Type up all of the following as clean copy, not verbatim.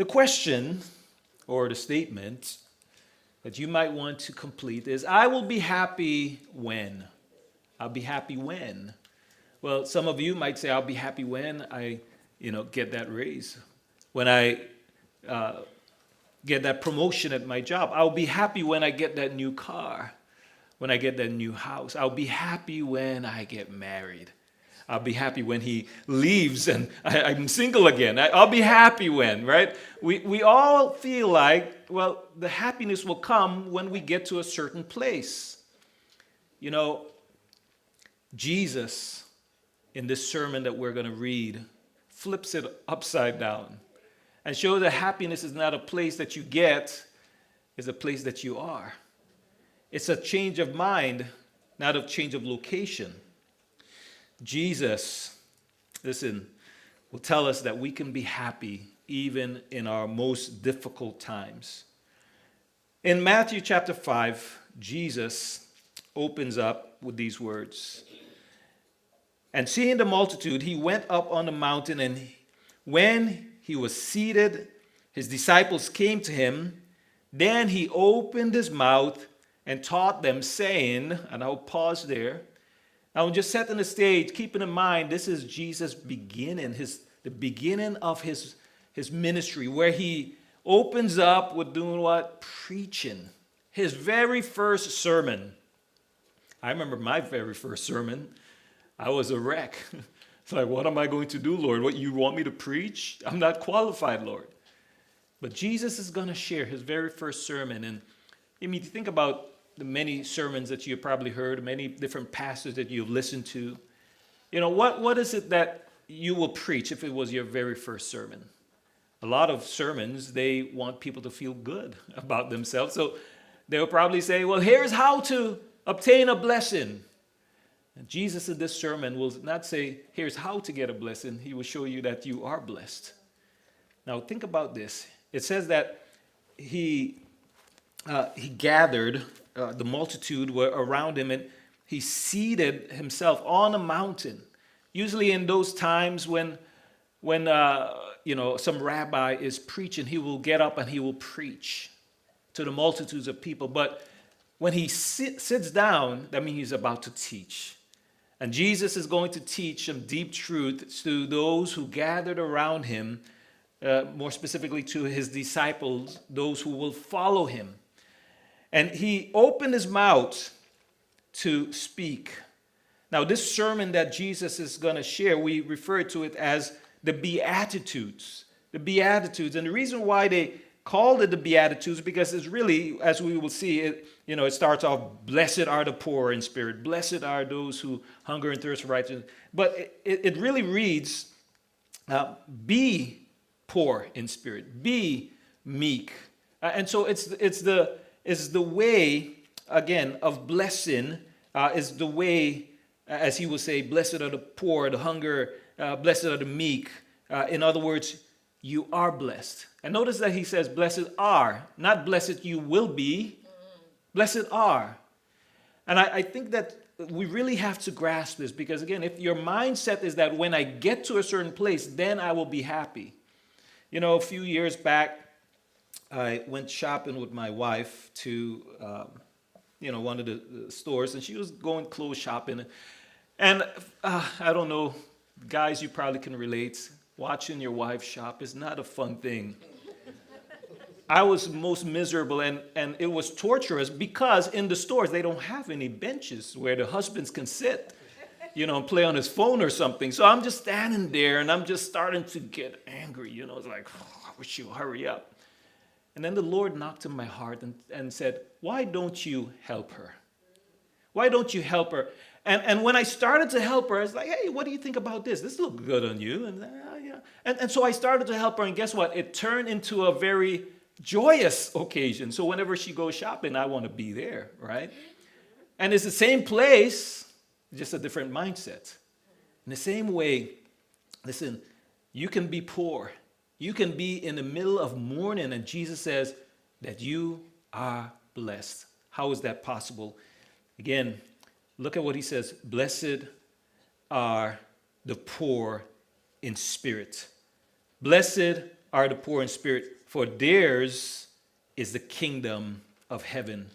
The question or the statement that you might want to complete is, I will be happy when. I'll be happy when. Well, some of you might say, I'll be happy when I, get that raise. When I get that promotion at my job. I'll be happy when I get that new car. When I get that new house. I'll be happy when I get married. I'll be happy when he leaves and I'm single again. I'll be happy when, right? We all feel like, well, the happiness will come when we get to a certain place. Jesus, in this sermon that we're going to read, flips it upside down and shows that happiness is not a place that you get, it's a place that you are. It's a change of mind, not a change of location. Jesus, listen, will tell us that we can be happy even in our most difficult times. In Matthew chapter 5, Jesus opens up with these words. And seeing the multitude, he went up on the mountain, and when he was seated, his disciples came to him. Then he opened his mouth and taught them, saying, and I'll pause there. Now, just setting the stage, keeping in mind, this is Jesus' beginning, the beginning of his ministry, where he opens up with doing what? Preaching. His very first sermon. I remember my very first sermon. I was a wreck. It's like, what am I going to do, Lord? What, you want me to preach? I'm not qualified, Lord. But Jesus is going to share his very first sermon. And think about the many sermons that you've probably heard, many different pastors that you've listened to. What is it that you will preach if it was your very first sermon? A lot of sermons, they want people to feel good about themselves. So they'll probably say, well, here's how to obtain a blessing. And Jesus in this sermon will not say, here's how to get a blessing. He will show you that you are blessed. Now think about this. It says that he gathered, the multitude were around him, and he seated himself on a mountain. Usually in those times when some rabbi is preaching, he will get up and he will preach to the multitudes of people. But when he sits down, that means he's about to teach. And Jesus is going to teach some deep truth to those who gathered around him, more specifically to his disciples, those who will follow him. And he opened his mouth to speak. Now, this sermon that Jesus is going to share, we refer to it as the Beatitudes. The Beatitudes. And the reason why they called it the Beatitudes, because it's really, as we will see, it starts off, blessed are the poor in spirit. Blessed are those who hunger and thirst for righteousness. But it really reads, be poor in spirit. Be meek. And so it's the way, again, of blessing, is the way, as he will say, blessed are the poor, the hunger, blessed are the meek. In other words, you are blessed. And notice that he says, blessed are, not blessed you will be, blessed are. And I think that we really have to grasp this, because again, if your mindset is that when I get to a certain place, then I will be happy. A few years back, I went shopping with my wife to, one of the stores, and she was going clothes shopping. And I don't know, guys, you probably can relate. Watching your wife shop is not a fun thing. I was most miserable, and it was torturous, because in the stores, they don't have any benches where the husbands can sit, and play on his phone or something. So I'm just standing there, and I'm just starting to get angry. It's like, I wish you would hurry up. And then the Lord knocked in my heart and said, why don't you help her? Why don't you help her? And when I started to help her, I was like, hey, what do you think about this? This looks good on you. And so I started to help her, and guess what? It turned into a very joyous occasion. So whenever she goes shopping, I want to be there, right? And it's the same place, just a different mindset. In the same way, listen, you can be poor. You can be in the middle of mourning, and Jesus says that you are blessed. How is that possible? Again, look at what he says. Blessed are the poor in spirit. Blessed are the poor in spirit, for theirs is the kingdom of heaven.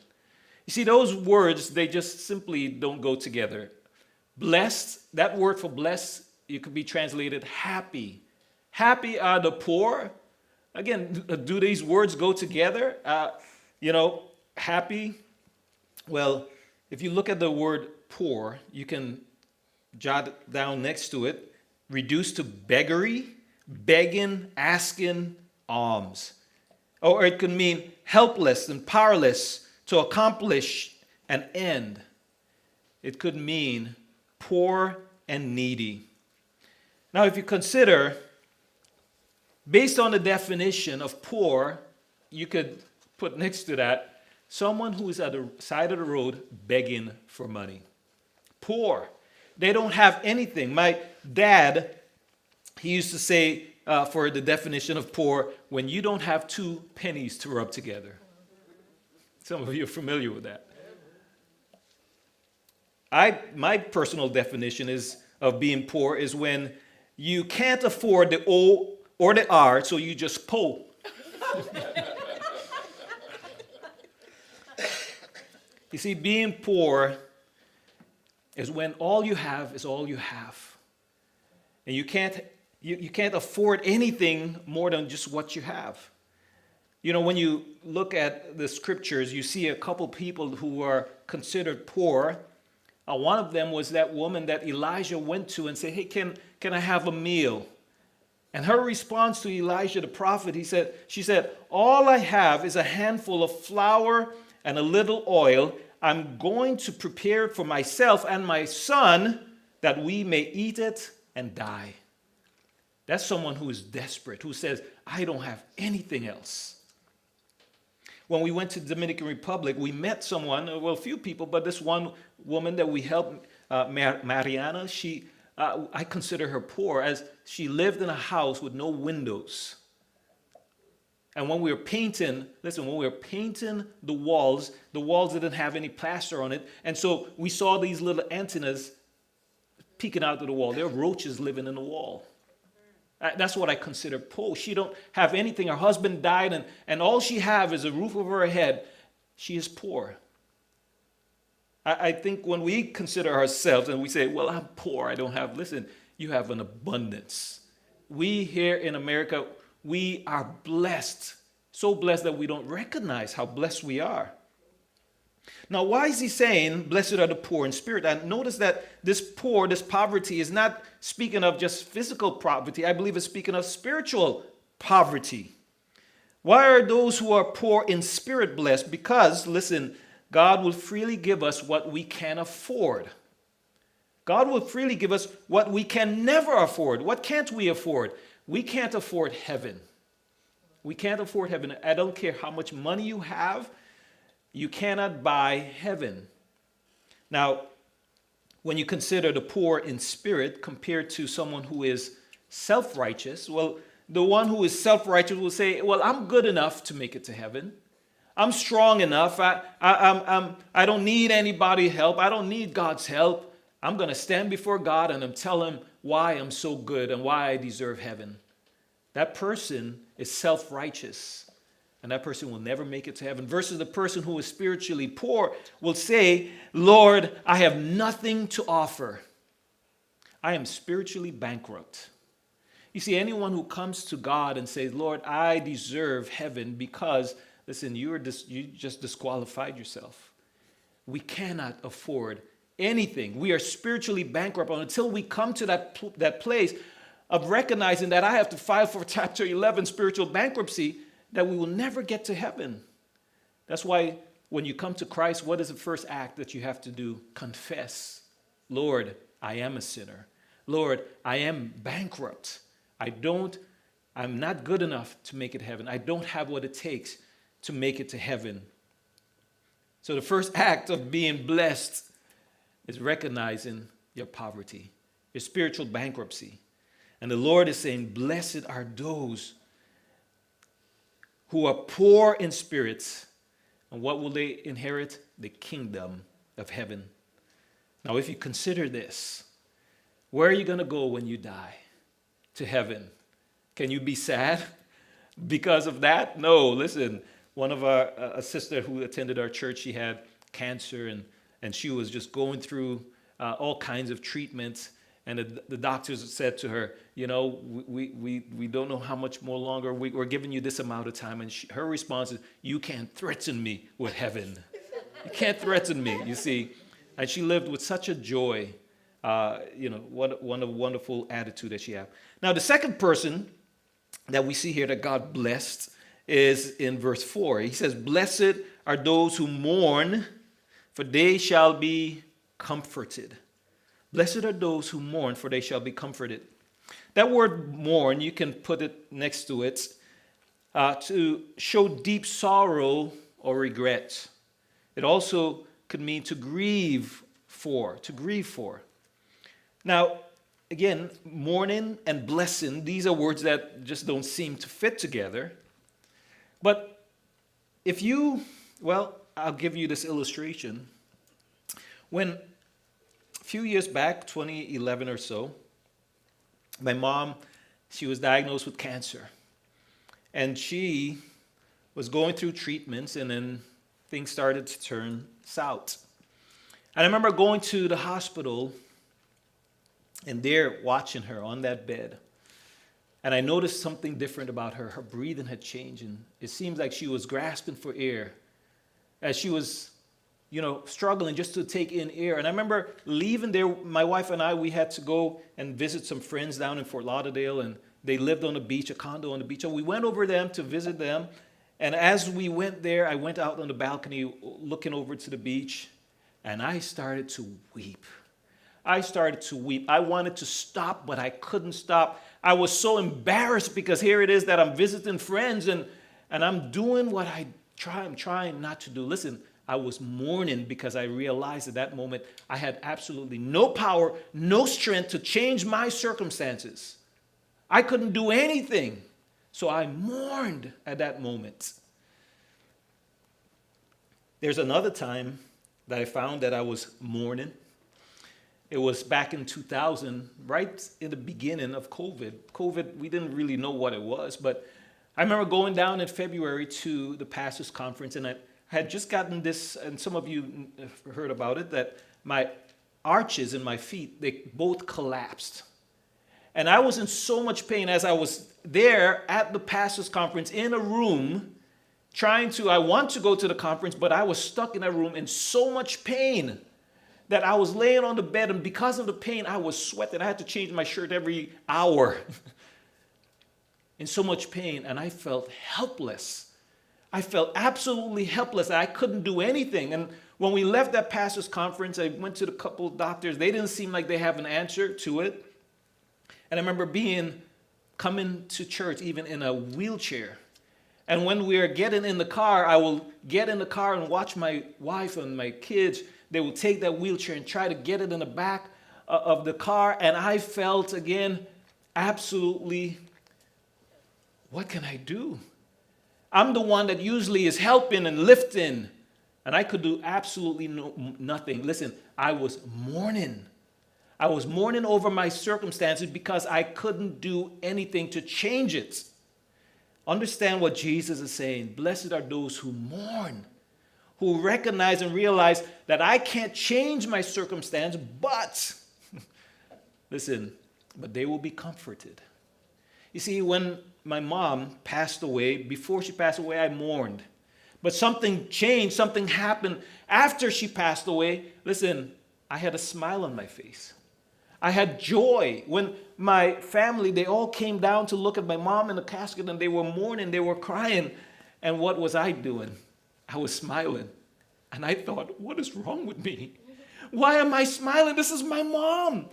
You see, those words, they just simply don't go together. Blessed, that word for blessed, it could be translated happy. Happy are the poor. Again, do these words go together? Happy. Well, if you look at the word poor, you can jot it down next to it. Reduced to beggary, begging, asking alms. Or it could mean helpless and powerless to accomplish an end. It could mean poor and needy. Now, if you consider, based on the definition of poor, you could put next to that someone who is at the side of the road begging for money. Poor. They don't have anything. My dad, he used to say for the definition of poor, when you don't have 2 pennies to rub together. Some of you are familiar with that. My personal definition of being poor is when you can't afford the O or the R, so you just po. You see, being poor is when all you have is all you have. And you can't afford anything more than just what you have. You know, when you look at the scriptures, you see a couple people who are considered poor. One of them was that woman that Elijah went to and said, hey, can I have a meal? And her response to Elijah the prophet, she said, all I have is a handful of flour and a little oil. I'm going to prepare it for myself and my son that we may eat it and die. That's someone who is desperate, who says, I don't have anything else. When we went to the Dominican Republic, we met someone, a few people, but this one woman that we helped, Mariana, I consider her poor as she lived in a house with no windows. And when we were painting the walls didn't have any plaster on it. And so we saw these little antennas peeking out of the wall. There are roaches living in the wall. That's what I consider poor. She don't have anything. Her husband died, and all she have is a roof over her head. She is poor. I think when we consider ourselves and we say, well, I'm poor, I don't have, listen, you have an abundance. We here in America, we are blessed. So blessed that we don't recognize how blessed we are. Now, why is he saying, blessed are the poor in spirit? And notice that this poverty is not speaking of just physical poverty. I believe it's speaking of spiritual poverty. Why are those who are poor in spirit blessed? Because, listen, God will freely give us what we can afford. God will freely give us what we can never afford. What can't we afford? We can't afford heaven. We can't afford heaven. I don't care how much money you have. You cannot buy heaven. Now, when you consider the poor in spirit compared to someone who is self-righteous, well, the one who is self-righteous will say, well, I'm good enough to make it to heaven. I'm strong enough. I don't need anybody's help. I don't need God's help. I'm going to stand before God and I'm telling him why I'm so good and why I deserve heaven. That person is self-righteous. And that person will never make it to heaven. Versus the person who is spiritually poor will say, Lord, I have nothing to offer. I am spiritually bankrupt. You see, anyone who comes to God and says, Lord, I deserve heaven because, listen, you just disqualified yourself. We cannot afford anything. We are spiritually bankrupt until we come to that place of recognizing that I have to file for Chapter 11 spiritual bankruptcy, that we will never get to heaven. That's why when you come to Christ, what is the first act that you have to do? Confess. Lord, I am a sinner. Lord, I am bankrupt. I'm not good enough to make it to heaven. I don't have what it takes to make it to heaven. So the first act of being blessed is recognizing your poverty, your spiritual bankruptcy. And the Lord is saying, blessed are those who are poor in spirits. And what will they inherit? The kingdom of heaven. Now, if you consider this, where are you going to go when you die? To heaven. Can you be sad? because of that? No, listen. One of our, a sister who attended our church, she had cancer, and she was just going through all kinds of treatments. And the doctors said to her, you know, we don't know how much more longer. We're giving you this amount of time. And her response is, you can't threaten me with heaven. You can't threaten me, you see. And she lived with such a joy, what a wonderful attitude that she had. Now, the second person that we see here that God blessed is in verse 4. He says, blessed are those who mourn, for they shall be comforted. Blessed are those who mourn, for they shall be comforted. That word mourn, you can put it next to it, to show deep sorrow or regret. It also could mean to grieve for, Now, again, mourning and blessing, these are words that just don't seem to fit together. But I'll give you this illustration. When a few years back, 2011 or so, my mom, she was diagnosed with cancer. And she was going through treatments, and then things started to turn south. And I remember going to the hospital and there watching her on that bed. And I noticed something different about her. Her breathing had changed, and it seems like she was grasping for air as she was, struggling just to take in air. And I remember leaving there, my wife and I, we had to go and visit some friends down in Fort Lauderdale, and they lived on the beach, a condo on the beach. And we went over them to visit them. And as we went there, I went out on the balcony looking over to the beach, and I started to weep. I wanted to stop, but I couldn't stop. I was so embarrassed because here it is that I'm visiting friends, and I'm doing what I'm trying not to do. Listen, I was mourning because I realized at that moment I had absolutely no power, no strength to change my circumstances. I couldn't do anything. So I mourned at that moment. There's another time that I found that I was mourning. It was back in 2000, right in the beginning of COVID. COVID, we didn't really know what it was, but I remember going down in February to the pastor's conference, and I had just gotten this, and some of you heard about it, that my arches in my feet, they both collapsed. And I was in so much pain as I was there at the pastor's conference in a room I want to go to the conference, but I was stuck in that room in so much pain that I was laying on the bed, and because of the pain, I was sweating. I had to change my shirt every hour in so much pain, and I felt helpless. I felt absolutely helpless. I couldn't do anything. And when we left that pastor's conference, I went to the couple of doctors. They didn't seem like they have an answer to it. And I remember coming to church even in a wheelchair. And when we are getting in the car, I will get in the car and watch my wife and my kids. They will take that wheelchair and try to get it in the back of the car. And I felt, again, absolutely, what can I do? I'm the one that usually is helping and lifting. And I could do absolutely nothing. Listen, I was mourning. I was mourning over my circumstances because I couldn't do anything to change it. Understand what Jesus is saying. Blessed are those who mourn, who recognize and realize that I can't change my circumstance, but, listen, but they will be comforted. You see, when my mom passed away, before she passed away, I mourned. But something changed, something happened after she passed away. Listen, I had a smile on my face. I had joy. When my family, they all came down to look at my mom in the casket, and they were mourning, they were crying. And what was I doing? I was smiling. And I thought, what is wrong with me? Why am I smiling? This is my mom.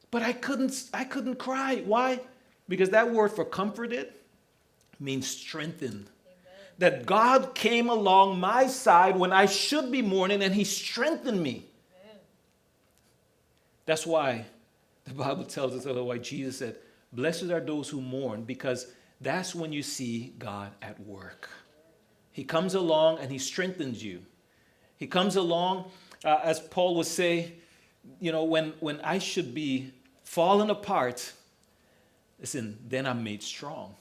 But I couldn't cry. Why? Because that word for comforted means strengthened. That God came along my side when I should be mourning, and he strengthened me. That's why the Bible tells us, otherwise Jesus said, blessed are those who mourn, because that's when you see God at work. He comes along and he strengthens you. He comes along, as Paul would say, when I should be falling apart, listen, then I'm made strong.